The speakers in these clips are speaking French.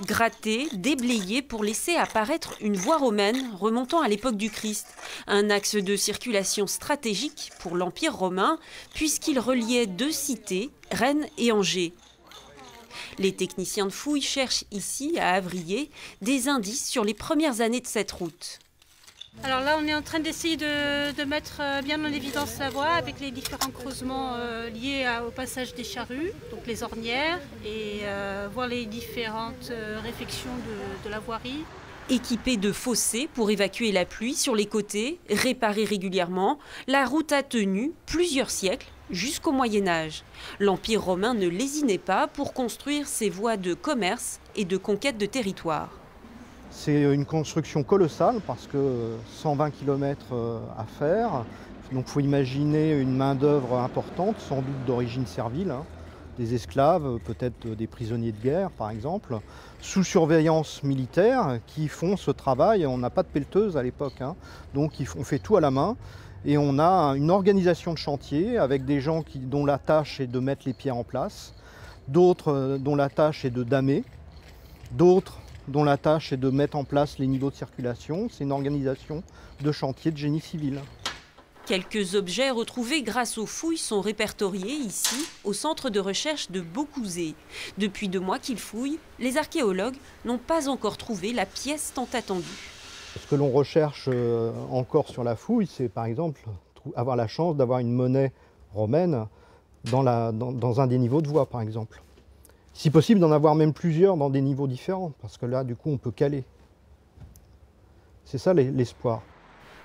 Gratté, déblayé pour laisser apparaître une voie romaine remontant à l'époque du Christ. Un axe de circulation stratégique pour l'Empire romain puisqu'il reliait deux cités, Rennes et Angers. Les techniciens de fouilles cherchent ici, à Avrier, des indices sur les premières années de cette route. Alors là, on est en train d'essayer de mettre bien en évidence la voie avec les différents creusements liés au passage des charrues, donc les ornières, et voir les différentes réfections de la voirie. Équipée de fossés pour évacuer la pluie sur les côtés, réparée régulièrement, la route a tenu plusieurs siècles jusqu'au Moyen-Âge. L'Empire romain ne lésinait pas pour construire ses voies de commerce et de conquête de territoire. C'est une construction colossale parce que 120 km à faire. Donc il faut imaginer une main-d'œuvre importante, sans doute d'origine servile, des esclaves, peut-être des prisonniers de guerre par exemple, sous surveillance militaire qui font ce travail. On n'a pas de pelleteuse à l'époque, donc on fait tout à la main. Et on a une organisation de chantier avec des gens dont la tâche est de mettre les pierres en place, d'autres dont la tâche est de damer, d'autres dont la tâche est de mettre en place les niveaux de circulation. C'est une organisation de chantier de génie civil. Quelques objets retrouvés grâce aux fouilles sont répertoriés ici, au centre de recherche de Beaucouzé. Depuis 2 mois qu'ils fouillent, les archéologues n'ont pas encore trouvé la pièce tant attendue. Ce que l'on recherche encore sur la fouille, c'est par exemple avoir la chance d'avoir une monnaie romaine dans un des niveaux de voie, par exemple. Si possible, d'en avoir même plusieurs dans des niveaux différents, parce que là, du coup, on peut caler. C'est ça l'espoir.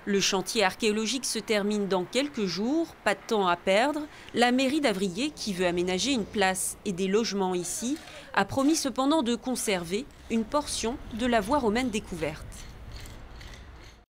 Le chantier archéologique se termine dans quelques jours, pas de temps à perdre. La mairie d'Avrier, qui veut aménager une place et des logements ici, a promis cependant de conserver une portion de la voie romaine découverte.